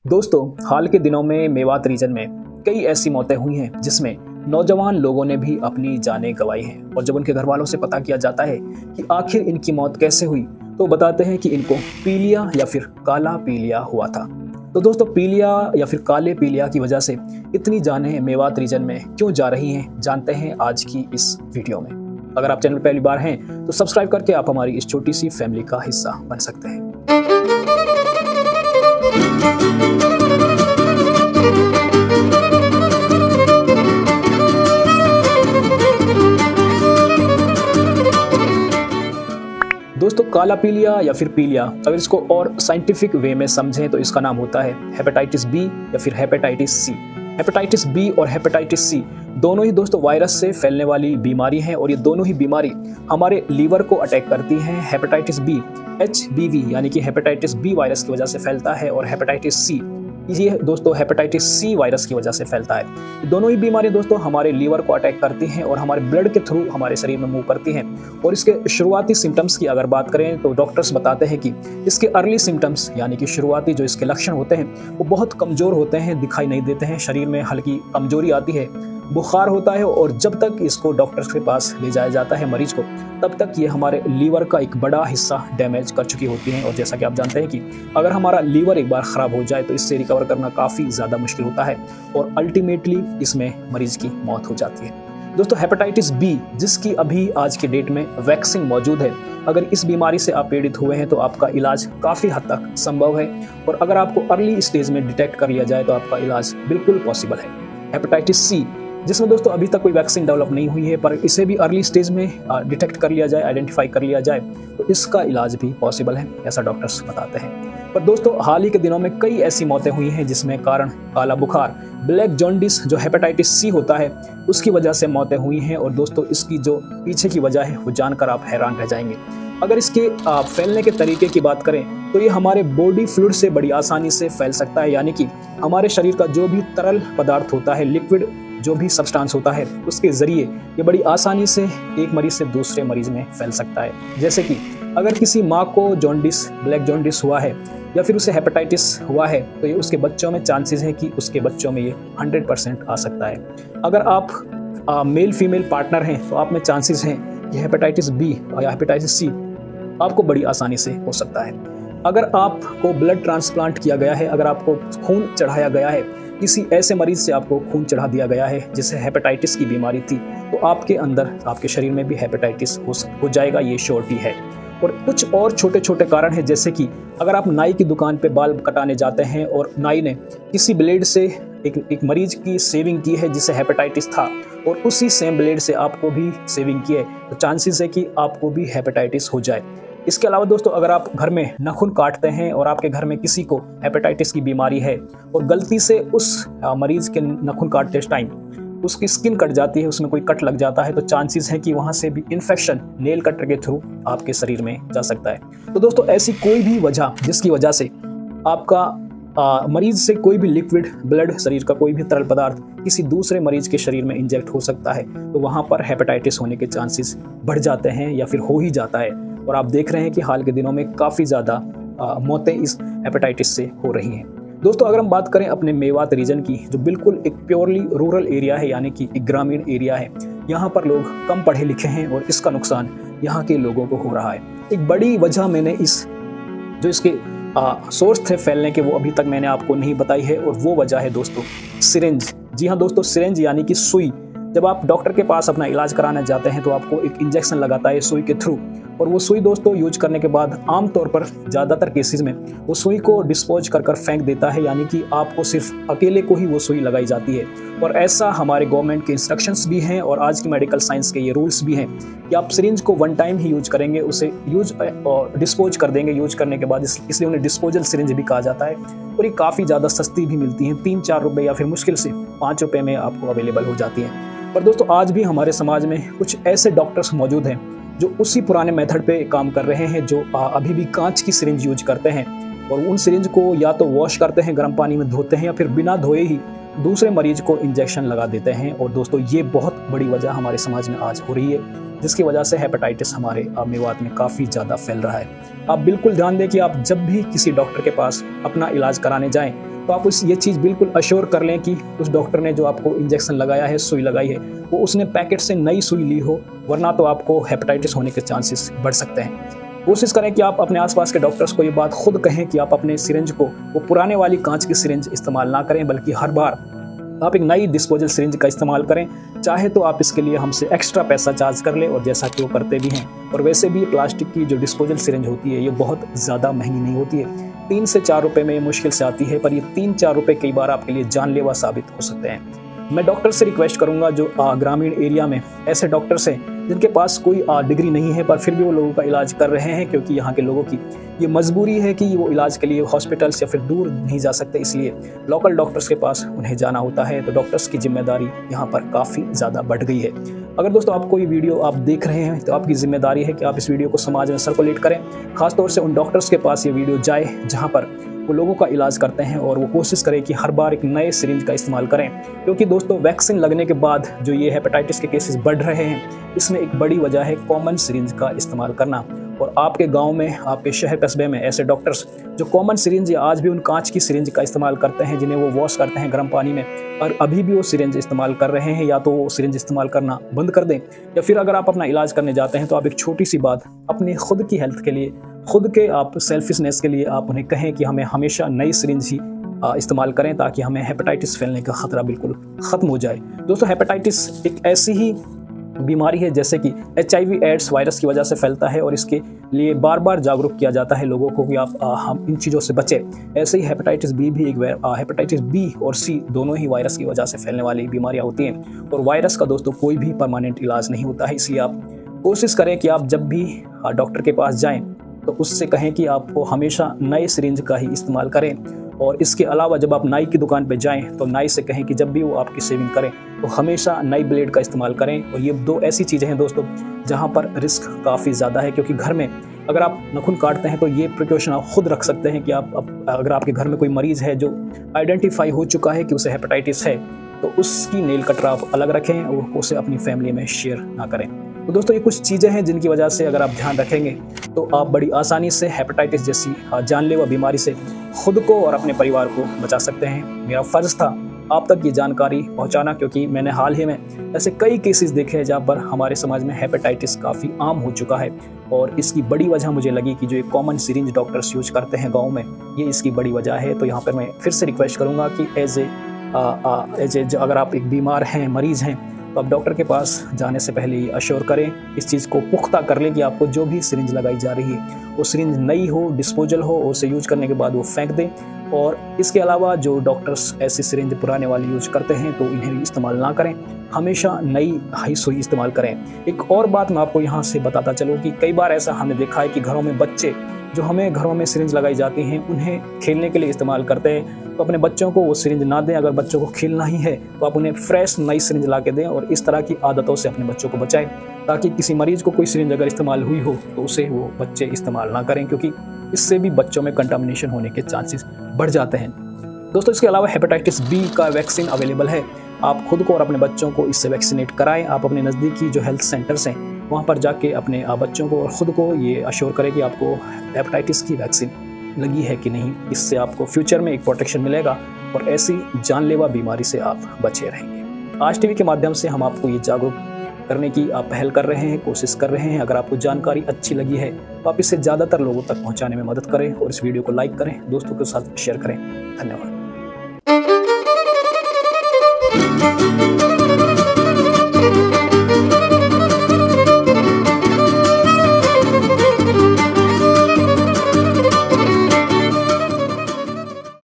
दोस्तों, हाल के दिनों में मेवात रीजन में कई ऐसी मौतें हुई हैं जिसमें नौजवान लोगों ने भी अपनी जानें गंवाई हैं। और जब उनके घर वालों से पता किया जाता है कि आखिर इनकी मौत कैसे हुई, तो बताते हैं कि इनको पीलिया या फिर काला पीलिया हुआ था। तो दोस्तों, पीलिया या फिर काले पीलिया की वजह से इतनी जानें मेवात रीजन में क्यों जा रही हैं, जानते हैं आज की इस वीडियो में। अगर आप चैनल पहली बार हैं तो सब्सक्राइब करके आप हमारी इस छोटी सी फैमिली का हिस्सा बन सकते हैं। दोस्तों, काला पीलिया या फिर पीलिया, अगर इसको और साइंटिफिक वे में समझें तो इसका नाम होता है हेपेटाइटिस बी या फिर हेपेटाइटिस सी। हेपेटाइटिस बी और हेपेटाइटिस सी दोनों ही दोस्तों वायरस से फैलने वाली बीमारी हैं और ये दोनों ही बीमारी हमारे लीवर को अटैक करती हैं। हेपेटाइटिस बी HBV यानी कि हेपेटाइटिस बी वायरस की वजह से फैलता है और हेपेटाइटिस सी ये दोस्तों हेपेटाइटिस सी वायरस की वजह से फैलता है। दोनों ही बीमारियां दोस्तों हमारे लीवर को अटैक करती हैं और हमारे ब्लड के थ्रू हमारे शरीर में मूव करती हैं। और इसके शुरुआती सिम्टम्स की अगर बात करें तो डॉक्टर्स बताते हैं कि इसके अर्ली सिम्टम्स यानी कि शुरुआती जो इसके लक्षण होते हैं वो बहुत कमज़ोर होते हैं, दिखाई नहीं देते हैं, शरीर में हल्की कमजोरी आती है, बुखार होता है। और जब तक इसको डॉक्टर्स के पास ले जाया जाता है मरीज को, तब तक ये हमारे लीवर का एक बड़ा हिस्सा डैमेज कर चुकी होती हैं। और जैसा कि आप जानते हैं कि अगर हमारा लीवर एक बार ख़राब हो जाए तो इससे रिकवर करना काफ़ी ज़्यादा मुश्किल होता है और अल्टीमेटली इसमें मरीज की मौत हो जाती है। दोस्तों, हेपेटाइटिस बी जिसकी अभी आज के डेट में वैक्सीन मौजूद है, अगर इस बीमारी से आप पीड़ित हुए हैं तो आपका इलाज काफ़ी हद तक संभव है। और अगर आपको अर्ली स्टेज में डिटेक्ट कर लिया जाए तो आपका इलाज बिल्कुल पॉसिबल है। हेपेटाइटिस सी जिसमें दोस्तों अभी तक कोई वैक्सीन डेवलप नहीं हुई है, पर इसे भी अर्ली स्टेज में डिटेक्ट कर लिया जाए, आइडेंटिफाई कर लिया जाए तो इसका इलाज भी पॉसिबल है, ऐसा डॉक्टर्स बताते हैं। पर दोस्तों, हाल ही के दिनों में कई ऐसी मौतें हुई हैं जिसमें कारण काला बुखार, ब्लैक जॉन्डिस जो हेपेटाइटिस सी होता है उसकी वजह से मौतें हुई हैं। और दोस्तों, इसकी जो पीछे की वजह है वो जानकर आप हैरान रह जाएंगे। अगर इसके फैलने के तरीके की बात करें तो ये हमारे बॉडी फ्लूइड से बड़ी आसानी से फैल सकता है, यानी कि हमारे शरीर का जो भी तरल पदार्थ होता है, लिक्विड जो भी सब्सटेंस होता है, उसके जरिए ये बड़ी आसानी से एक मरीज से दूसरे मरीज में फैल सकता है। जैसे कि अगर किसी माँ को जॉन्डिस, ब्लैक जॉन्डिस हुआ है या फिर उसे हेपेटाइटिस हुआ है तो ये उसके बच्चों में चांसेस हैं कि उसके बच्चों में ये 100% आ सकता है। अगर आप मेल फीमेल पार्टनर हैं तो आप में चांसेस हैं कि हेपेटाइटिस बी या हेपेटाइटिस सी आपको बड़ी आसानी से हो सकता है। अगर आपको ब्लड ट्रांसप्लांट किया गया है, अगर आपको खून चढ़ाया गया है, किसी ऐसे मरीज से आपको खून चढ़ा दिया गया है जिसे हेपेटाइटिस की बीमारी थी, तो आपके अंदर, आपके शरीर में भी हेपेटाइटिस हो जाएगा, ये श्योरिटी है। और कुछ और छोटे छोटे कारण हैं, जैसे कि अगर आप नाई की दुकान पे बाल कटाने जाते हैं और नाई ने किसी ब्लेड से एक मरीज की सेविंग की है जिसे हेपेटाइटिस था और उसी सेम ब्लेड से आपको भी सेविंग की है, तो चांसेस है कि आपको भी हेपेटाइटिस हो जाए। इसके अलावा दोस्तों, अगर आप घर में नाखून काटते हैं और आपके घर में किसी को हेपेटाइटिस की बीमारी है और गलती से उस मरीज के नाखून काटते टाइम उसकी स्किन कट जाती है, उसमें कोई कट लग जाता है, तो चांसेस है कि वहां से भी इन्फेक्शन नेल कटर के थ्रू आपके शरीर में जा सकता है। तो दोस्तों, ऐसी कोई भी वजह जिसकी वजह से आपका मरीज से कोई भी लिक्विड ब्लड, शरीर का कोई भी तरल पदार्थ किसी दूसरे मरीज के शरीर में इंजेक्ट हो सकता है, तो वहां पर हेपेटाइटिस होने के चांसेस बढ़ जाते हैं या फिर हो ही जाता है। और आप देख रहे हैं कि हाल के दिनों में काफ़ी ज़्यादा मौतें इस हेपेटाइटिस से हो रही हैं। दोस्तों, अगर हम बात करें अपने मेवात रीजन की, जो बिल्कुल एक प्योरली रूरल एरिया है, यानी कि एक ग्रामीण एरिया है, यहाँ पर लोग कम पढ़े लिखे हैं और इसका नुकसान यहाँ के लोगों को हो रहा है। एक बड़ी वजह मैंने जो इसके सोर्स थे फैलने के, वो अभी तक मैंने आपको नहीं बताई है, और वो वजह है दोस्तों सिरिंज। जी हाँ दोस्तों, सिरिंज यानी कि सुई। जब आप डॉक्टर के पास अपना इलाज कराने जाते हैं तो आपको एक इंजेक्शन लगाता है सुई के थ्रू, और वो सुई दोस्तों यूज करने के बाद आमतौर पर ज़्यादातर केसेस में वो सुई को डिस्पोज कर फेंक देता है, यानी कि आपको सिर्फ अकेले को ही वो सुई लगाई जाती है। और ऐसा हमारे गवर्नमेंट के इंस्ट्रक्शंस भी हैं और आज की मेडिकल साइंस के ये रूल्स भी हैं कि आप सिरिंज को 1 टाइम ही यूज करेंगे, उसे यूज और डिस्पोज कर देंगे यूज करने के बाद, इसलिए उन्हें डिस्पोजल सिरिंज भी कहा जाता है। और ये काफ़ी ज़्यादा सस्ती भी मिलती हैं, 3-4 रुपये या फिर मुश्किल से 5 रुपये में आपको अवेलेबल हो जाती हैं। पर दोस्तों, आज भी हमारे समाज में कुछ ऐसे डॉक्टर्स मौजूद हैं जो उसी पुराने मेथड पे काम कर रहे हैं, जो अभी भी कांच की सिरिंज यूज करते हैं और उन सिरिंज को या तो वॉश करते हैं, गर्म पानी में धोते हैं, या फिर बिना धोए ही दूसरे मरीज को इंजेक्शन लगा देते हैं। और दोस्तों, ये बहुत बड़ी वजह हमारे समाज में आज हो रही है, जिसकी वजह से हेपेटाइटिस हमारे मेवात में काफ़ी ज़्यादा फैल रहा है। आप बिल्कुल ध्यान दें कि आप जब भी किसी डॉक्टर के पास अपना इलाज कराने जाएं तो आप ये चीज़ बिल्कुल अश्योर कर लें कि उस डॉक्टर ने जो आपको इंजेक्शन लगाया है, सुई लगाई है, वो उसने पैकेट से नई सुई ली हो, वरना तो आपको हेपेटाइटिस होने के चांसेस बढ़ सकते हैं। कोशिश करें कि आप अपने आसपास के डॉक्टर्स को ये बात खुद कहें कि आप अपने सिरिंज को वो पुराने वाली कांच की सिरिंज इस्तेमाल ना करें, बल्कि हर बार आप एक नई डिस्पोजल सिरिंज का इस्तेमाल करें। चाहे तो आप इसके लिए हमसे एक्स्ट्रा पैसा चार्ज कर लें, और जैसा कि वो करते भी हैं। और वैसे भी प्लास्टिक की जो डिस्पोजल सिरिंज होती है ये बहुत ज़्यादा महंगी नहीं होती है, 3 से 4 रुपये में ये मुश्किल से आती है, पर ये 3-4 रुपये कई बार आपके लिए जानलेवा साबित हो सकते हैं। मैं डॉक्टर से रिक्वेस्ट करूंगा जो ग्रामीण एरिया में ऐसे डॉक्टर्स हैं जिनके पास कोई डिग्री नहीं है, पर फिर भी वो लोगों का इलाज कर रहे हैं, क्योंकि यहाँ के लोगों की ये मजबूरी है कि वो इलाज के लिए हॉस्पिटल्स या फिर दूर नहीं जा सकते, इसलिए लोकल डॉक्टर्स के पास उन्हें जाना होता है। तो डॉक्टर्स की जिम्मेदारी यहाँ पर काफ़ी ज़्यादा बढ़ गई है। अगर दोस्तों आपको ये वीडियो आप देख रहे हैं तो आपकी जिम्मेदारी है कि आप इस वीडियो को समाज में सर्कुलेट करें, खासतौर से उन डॉक्टर्स के पास ये वीडियो जाए जहाँ पर वो लोगों का इलाज करते हैं, और वो कोशिश करें कि हर बार एक नए सिरिंज का इस्तेमाल करें। क्योंकि दोस्तों वैक्सीन लगने के बाद जो ये हेपेटाइटिस के केसेस बढ़ रहे हैं, इसमें एक बड़ी वजह है कॉमन सिरिंज का इस्तेमाल करना। और आपके गांव में, आपके शहर कस्बे में ऐसे डॉक्टर्स जो कॉमन सिरिंज या आज भी उन कांच की सिरिंज का इस्तेमाल करते हैं, जिन्हें वो वॉश करते हैं गर्म पानी में, और अभी भी वो सिरिंज इस्तेमाल कर रहे हैं, या तो वो सिरिंज इस्तेमाल करना बंद कर दें। या फिर अगर आप अपना इलाज करने जाते हैं तो आप एक छोटी सी बात अपनी खुद की हेल्थ के लिए, खुद के आप सेल्फिशनेस के लिए आप उन्हें कहें कि हमें हमेशा नई सिरिंज ही इस्तेमाल करें, ताकि हमें हेपेटाइटिस फैलने का खतरा बिल्कुल ख़त्म हो जाए। दोस्तों हेपेटाइटिस एक ऐसी ही बीमारी है जैसे कि HIV एड्स वायरस की वजह से फैलता है, और इसके लिए बार बार जागरूक किया जाता है लोगों को कि आप हम इन चीज़ों से बचें। ऐसे ही हेपेटाइटिस बी भी हेपेटाइटिस बी और C दोनों ही वायरस की वजह से फैलने वाली बीमारियां होती हैं, और वायरस का दोस्तों कोई भी परमानेंट इलाज नहीं होता है। इसलिए आप कोशिश करें कि आप जब भी डॉक्टर के पास जाएँ तो उससे कहें कि आपको हमेशा नए सिरिंज का ही इस्तेमाल करें। और इसके अलावा जब आप नाई की दुकान पे जाएं तो नाई से कहें कि जब भी वो आपकी शेविंग करें तो हमेशा नई ब्लेड का इस्तेमाल करें। और ये 2 ऐसी चीज़ें हैं दोस्तों जहां पर रिस्क काफ़ी ज़्यादा है, क्योंकि घर में अगर आप नाखून काटते हैं तो ये प्रिकॉशन आप खुद रख सकते हैं कि अगर आपके घर में कोई मरीज़ है जो आइडेंटिफाई हो चुका है कि उसे हेपेटाइटिस है, तो उसकी नेल कटर आप अलग रखें और उसे अपनी फैमिली में शेयर ना करें। तो दोस्तों ये कुछ चीज़ें हैं जिनकी वजह से अगर आप ध्यान रखेंगे तो आप बड़ी आसानी से हेपेटाइटिस जैसी जानलेवा बीमारी से खुद को और अपने परिवार को बचा सकते हैं। मेरा फ़र्ज़ था आप तक ये जानकारी पहुंचाना, क्योंकि मैंने हाल ही में ऐसे कई केसेस देखे हैं जहाँ पर हमारे समाज में हेपेटाइटिस काफ़ी आम हो चुका है, और इसकी बड़ी वजह मुझे लगी कि जो एक कॉमन सिरिंज डॉक्टर्स यूज करते हैं गाँव में, ये इसकी बड़ी वजह है। तो यहाँ पर मैं फिर से रिक्वेस्ट करूँगा कि एज ए अगर आप एक बीमार हैं, मरीज़ हैं, तो आप डॉक्टर के पास जाने से पहले ये अश्योर करें, इस चीज़ को पुख्ता कर लें कि आपको जो भी सिरिंज लगाई जा रही है वो सिरिंज नई हो, डिस्पोजल हो, और उसे यूज करने के बाद वो फेंक दें। और इसके अलावा जो डॉक्टर्स ऐसी सिरिंज पुराने वाली यूज करते हैं तो इन्हें इस्तेमाल ना करें, हमेशा नई हाई सुई इस्तेमाल करें। एक और बात मैं आपको यहाँ से बताता चलूँ कि कई बार ऐसा हमने देखा है कि घरों में बच्चे जो हमें घरों में सिरिंज लगाई जाती हैं उन्हें खेलने के लिए इस्तेमाल करते हैं, तो अपने बच्चों को वो सिरिंज ना दें। अगर बच्चों को खेलना ही है तो आप उन्हें फ्रेश नई सिरिंज ला के दें, और इस तरह की आदतों से अपने बच्चों को बचाएं, ताकि किसी मरीज को कोई सिरिंज अगर इस्तेमाल हुई हो तो उसे वो बच्चे इस्तेमाल ना करें, क्योंकि इससे भी बच्चों में कंटामिनेशन होने के चांसेस बढ़ जाते हैं। दोस्तों इसके अलावा हेपेटाइटिस बी का वैक्सीन अवेलेबल है, आप खुद को और अपने बच्चों को इससे वैक्सीनेट कराएं। आप अपने नज़दीकी जो हेल्थ सेंटर्स हैं वहाँ पर जाके अपने बच्चों को और ख़ुद को ये अश्योर करें कि आपको हेपेटाइटिस की वैक्सीन लगी है कि नहीं। इससे आपको फ्यूचर में एक प्रोटेक्शन मिलेगा और ऐसी जानलेवा बीमारी से आप बचे रहेंगे। आज टीवी के माध्यम से हम आपको ये जागरूक करने की पहल कर रहे हैं, कोशिश कर रहे हैं। अगर आपको जानकारी अच्छी लगी है तो आप इसे ज़्यादातर लोगों तक पहुँचाने में मदद करें, और इस वीडियो को लाइक करें, दोस्तों के साथ शेयर करें। धन्यवाद।